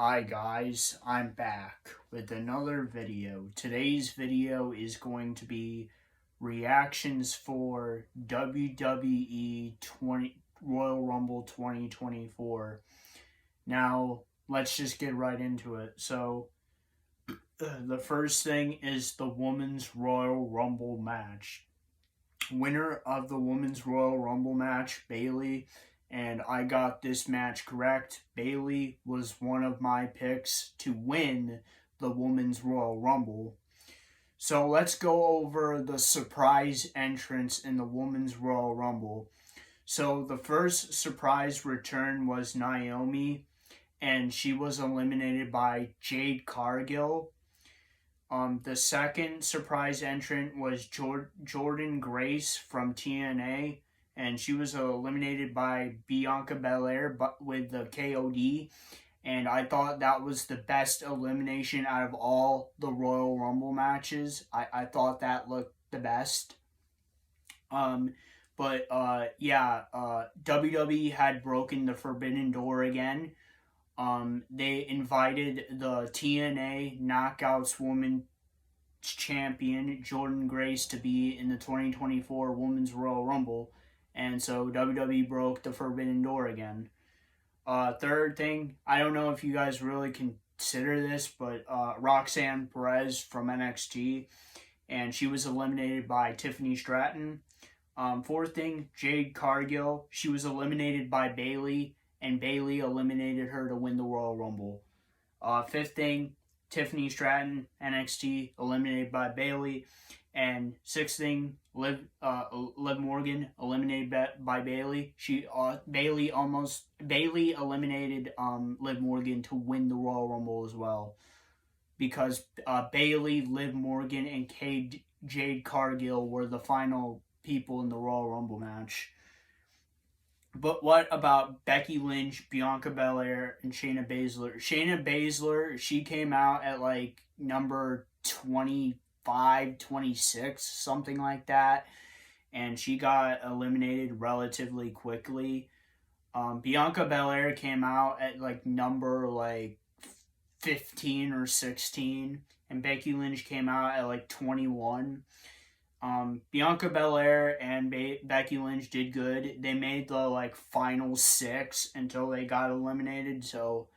Hi guys, I'm back with another video. Today's video is going to be reactions for WWE Royal Rumble 2024. Now, let's just get right into it. The first thing is the Women's Royal Rumble match. Winner of the Women's Royal Rumble match, Bayley, and I got this match correct. Bayley was one of my picks to win the Women's Royal Rumble. So let's go over the surprise entrance in the Women's Royal Rumble. So the first surprise return was Naomi, and she was eliminated by Jade Cargill. The second surprise entrant was Jordan Grace from TNA, and she was eliminated by Bianca Belair but with the KOD. And I thought that was the best elimination out of all the Royal Rumble matches. I thought that looked the best. WWE had broken the Forbidden Door again. They invited the TNA Knockouts Women's Champion, Jordan Grace, to be in the 2024 Women's Royal Rumble. And so WWE broke the Forbidden Door again. Third thing, I don't know if you guys really consider this, but Roxanne Perez from NXT, and she was eliminated by Tiffany Stratton. Fourth thing, Jade Cargill, she was eliminated by Bayley, and Bayley eliminated her to win the Royal Rumble. Fifth thing, Tiffany Stratton, NXT, eliminated by Bayley. And sixth thing, Liv Morgan, eliminated by Bayley. Bayley eliminated Liv Morgan to win the Royal Rumble as well, because Bayley, Liv Morgan, and Jade Cargill were the final people in the Royal Rumble match. But what about Becky Lynch, Bianca Belair, and Shayna Baszler? Shayna Baszler, she came out at like number 25, 26, something like that. And she got eliminated relatively quickly. Bianca Belair came out at like number 15 or 16. And Becky Lynch came out at like 21. Bianca Belair and Becky Lynch did good. They made the final 6 until they got eliminated. So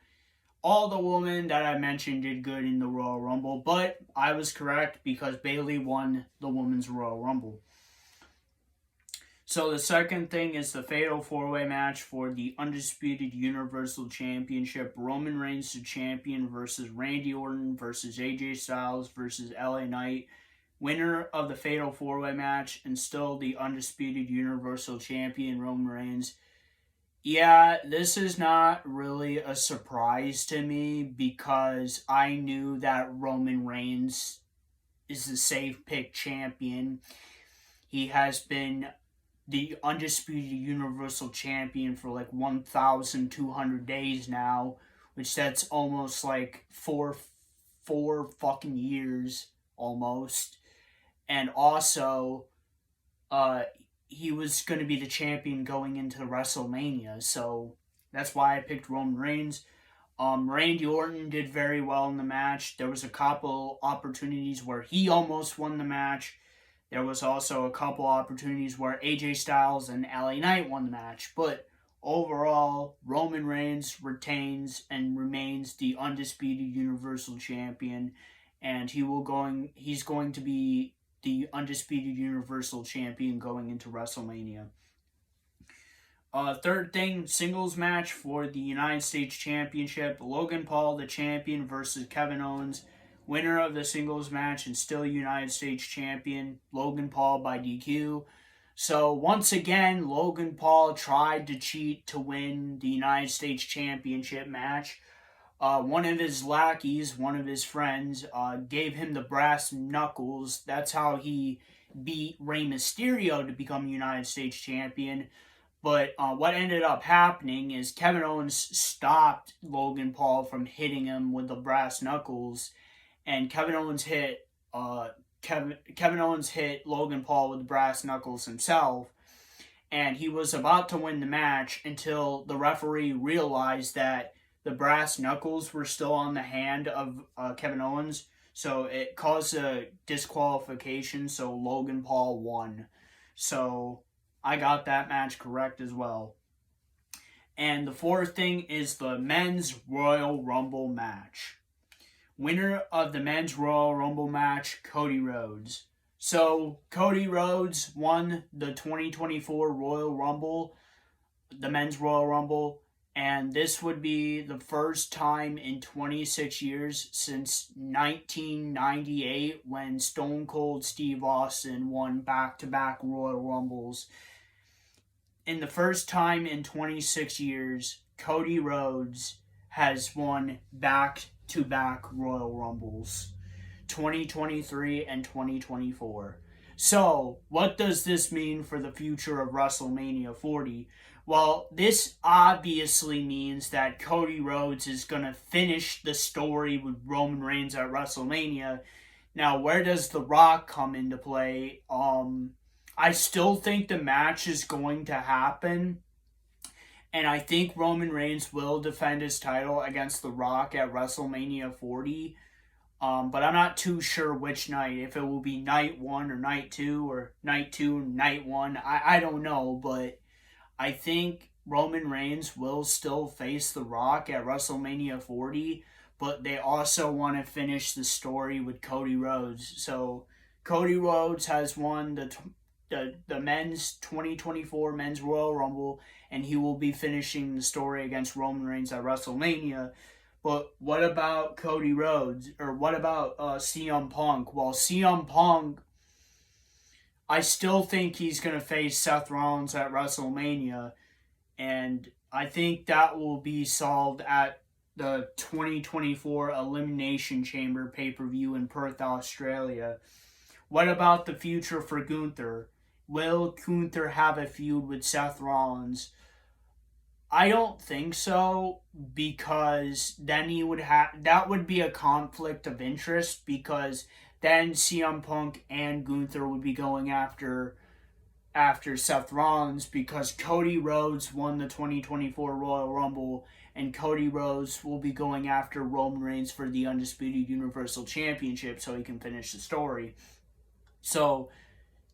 all the women that I mentioned did good in the Royal Rumble, but I was correct because Bayley won the Women's Royal Rumble. So the second thing is the Fatal 4-Way match for the Undisputed Universal Championship. Roman Reigns the champion versus Randy Orton versus AJ Styles versus LA Knight. Winner of the Fatal 4-Way match and still the Undisputed Universal Champion, Roman Reigns. Yeah, this is not really a surprise to me because I knew that Roman Reigns is the safe pick champion. He has been the Undisputed Universal Champion for 1,200 days now, which that's almost four fucking years almost. And also, he was going to be the champion going into WrestleMania, so that's why I picked Roman Reigns. Randy Orton did very well in the match. There was a couple opportunities where he almost won the match. There was also a couple opportunities where AJ Styles and LA Knight won the match. But overall, Roman Reigns retains and remains the Undisputed Universal Champion, and he's going to be the Undisputed Universal Champion going into WrestleMania. Third thing, singles match for the United States Championship. Logan Paul, the champion, versus Kevin Owens. Winner of the singles match and still United States Champion, Logan Paul by DQ. So once again, Logan Paul tried to cheat to win the United States Championship match. One of his lackeys, one of his friends, gave him the brass knuckles. That's how he beat Rey Mysterio to become United States Champion. But what ended up happening is Kevin Owens stopped Logan Paul from hitting him with the brass knuckles, and Kevin Owens hit Logan Paul with the brass knuckles himself. And he was about to win the match until the referee realized that the brass knuckles were still on the hand of Kevin Owens, so it caused a disqualification, so Logan Paul won. So I got that match correct as well. And the fourth thing is the men's Royal Rumble match. Winner of the men's Royal Rumble match, Cody Rhodes. So Cody Rhodes won the 2024 Royal Rumble, the men's Royal Rumble, and this would be the first time in 26 years since 1998 when Stone Cold Steve Austin won back-to-back Royal Rumbles. In the first time in 26 years, Cody Rhodes has won back-to-back Royal Rumbles, 2023 and 2024. So, what does this mean for the future of WrestleMania 40? Well, this obviously means that Cody Rhodes is going to finish the story with Roman Reigns at WrestleMania. Now, where does The Rock come into play? I still think the match is going to happen. And I think Roman Reigns will defend his title against The Rock at WrestleMania 40. But I'm not too sure which night. If it will be night 1 or night 2 or night 2 and night 1. I don't know. But I think Roman Reigns will still face The Rock at WrestleMania 40. But they also want to finish the story with Cody Rhodes. So Cody Rhodes has won the men's 2024 men's Royal Rumble, and he will be finishing the story against Roman Reigns at WrestleMania. But what about Cody Rhodes? Or what about CM Punk? Well, CM Punk, I still think he's going to face Seth Rollins at WrestleMania, and I think that will be solved at the 2024 Elimination Chamber pay-per-view in Perth, Australia. What about the future for Gunther? Will Gunther have a feud with Seth Rollins? I don't think so, because then he would that would be a conflict of interest, because then CM Punk and Gunther would be going after Seth Rollins, because Cody Rhodes won the 2024 Royal Rumble, and Cody Rhodes will be going after Roman Reigns for the Undisputed Universal Championship so he can finish the story. So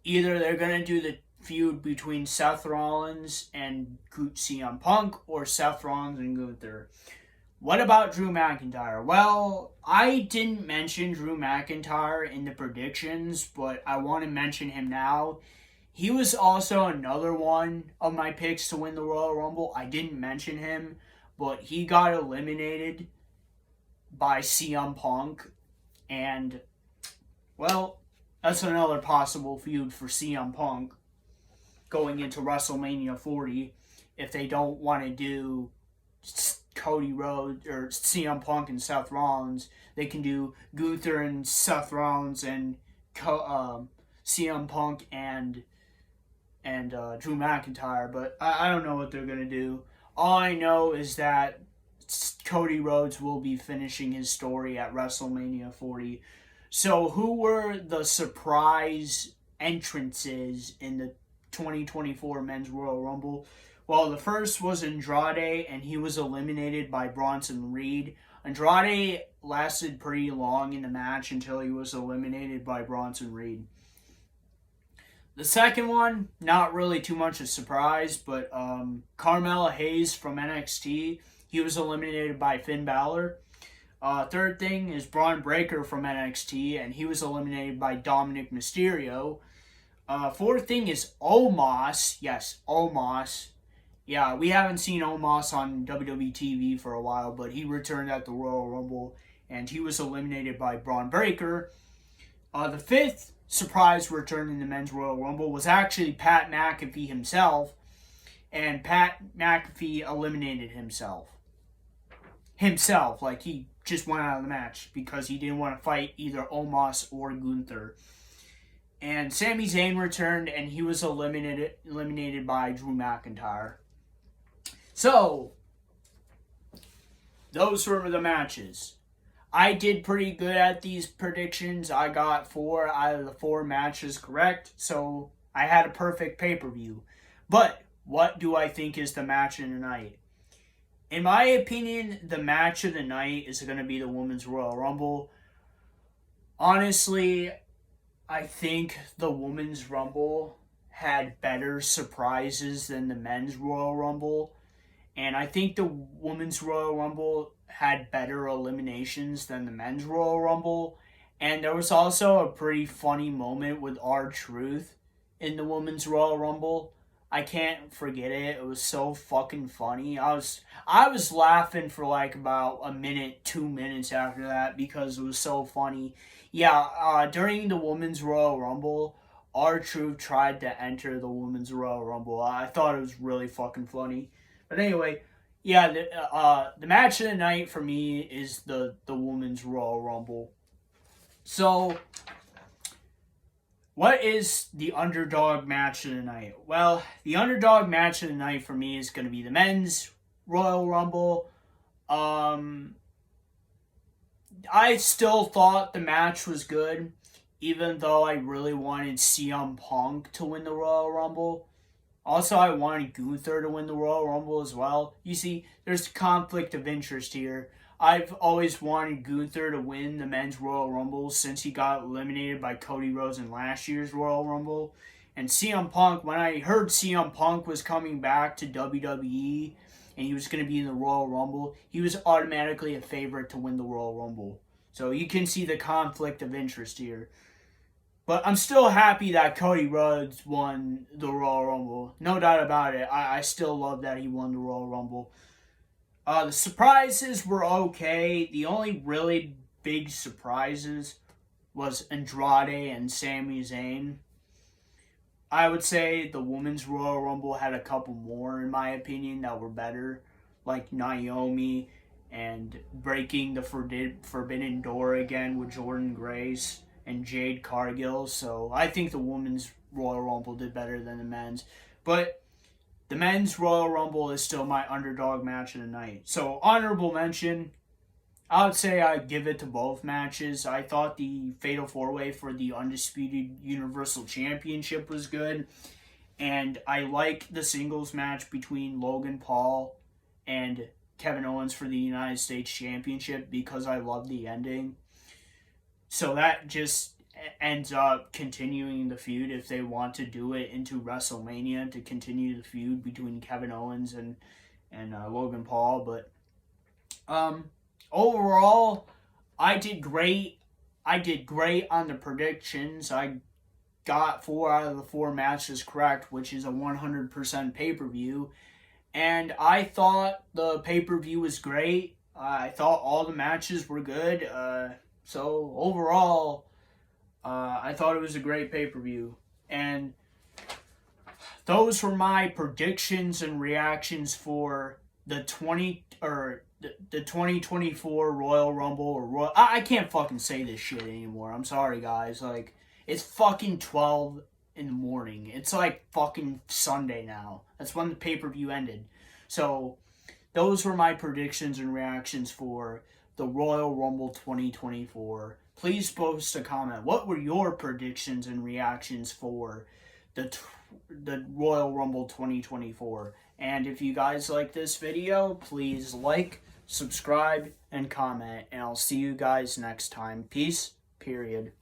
either they're going to do the feud between Seth Rollins and CM Punk, or Seth Rollins and Gunther. What about Drew McIntyre? Well, I didn't mention Drew McIntyre in the predictions, but I want to mention him now. He was also another one of my picks to win the Royal Rumble. I didn't mention him, but he got eliminated by CM Punk, and, well, that's another possible feud for CM Punk going into WrestleMania 40 if they don't want to do Cody Rhodes or CM Punk and Seth Rollins. They can do Gunther and Seth Rollins and CM Punk and Drew McIntyre, but I don't know what they're going to do. All I know is that Cody Rhodes will be finishing his story at WrestleMania 40. So who were the surprise entrances in the 2024 Men's Royal Rumble? Well, the first was Andrade, and he was eliminated by Bronson Reed. Andrade lasted pretty long in the match until he was eliminated by Bronson Reed. The second one, not really too much of a surprise, but Carmella Hayes from NXT, he was eliminated by Finn Balor. Third thing is Braun Breaker from NXT, and he was eliminated by Dominic Mysterio. Fourth thing is Omos. Yes, Omos. Yeah, we haven't seen Omos on WWE TV for a while, but he returned at the Royal Rumble, and he was eliminated by Braun Breaker. The fifth surprise return in the Men's Royal Rumble was actually Pat McAfee himself, and Pat McAfee eliminated himself. Like, he just went out of the match because he didn't want to fight either Omos or Gunther. And Sami Zayn returned, and he was eliminated by Drew McIntyre. So, those were the matches. I did pretty good at these predictions. I got 4 out of the 4 matches correct, so I had a perfect pay-per-view. But what do I think is the match of the night? In my opinion, the match of the night is going to be the Women's Royal Rumble. Honestly, I think the Women's Rumble had better surprises than the Men's Royal Rumble. And I think the Women's Royal Rumble had better eliminations than the Men's Royal Rumble. And there was also a pretty funny moment with R-Truth in the Women's Royal Rumble. I can't forget it. It was so fucking funny. I was laughing for like about a minute, 2 minutes after that because it was so funny. Yeah, during the Women's Royal Rumble, R-Truth tried to enter the Women's Royal Rumble. I thought it was really fucking funny. But anyway, yeah, the match of the night for me is the Women's Royal Rumble. So, what is the underdog match of the night? Well, the underdog match of the night for me is going to be the Men's Royal Rumble. I still thought the match was good, even though I really wanted CM Punk to win the Royal Rumble. Also, I wanted Gunther to win the Royal Rumble as well. You see, there's conflict of interest here. I've always wanted Gunther to win the Men's Royal Rumble since he got eliminated by Cody Rhodes in last year's Royal Rumble. And CM Punk, when I heard CM Punk was coming back to WWE and he was going to be in the Royal Rumble, he was automatically a favorite to win the Royal Rumble. So you can see the conflict of interest here. But I'm still happy that Cody Rhodes won the Royal Rumble. No doubt about it. I still love that he won the Royal Rumble. The surprises were okay. The only really big surprises was Andrade and Sami Zayn. I would say the Women's Royal Rumble had a couple more, in my opinion, that were better. Like Naomi and breaking the forbidden door again with Jordynne Grace and Jade Cargill. So I think the Women's Royal Rumble did better than the men's. But the Men's Royal Rumble is still my underdog match of the night. So honorable mention, I would say I'd give it to both matches. I thought the Fatal 4-Way for the Undisputed Universal Championship was good. And I like the singles match between Logan Paul and Kevin Owens for the United States Championship because I love the ending. So that just ends up continuing the feud if they want to do it into WrestleMania to continue the feud between Kevin Owens and Logan Paul. But overall, I did great. I did great on the predictions. I got 4 out of the 4 matches correct, which is a 100% pay-per-view. And I thought the pay-per-view was great. I thought all the matches were good. So overall, I thought it was a great pay-per-view. And those were my predictions and reactions for the 2024 Royal Rumble or Royal. I can't fucking say this shit anymore. I'm sorry, guys. Like, it's fucking 12 in the morning. It's like fucking Sunday now. That's when the pay-per-view ended. So, those were my predictions and reactions for the Royal Rumble 2024. Please post a comment. What were your predictions and reactions for the Royal Rumble 2024? And if you guys like this video, please like, subscribe, and comment. And I'll see you guys next time. Peace, period.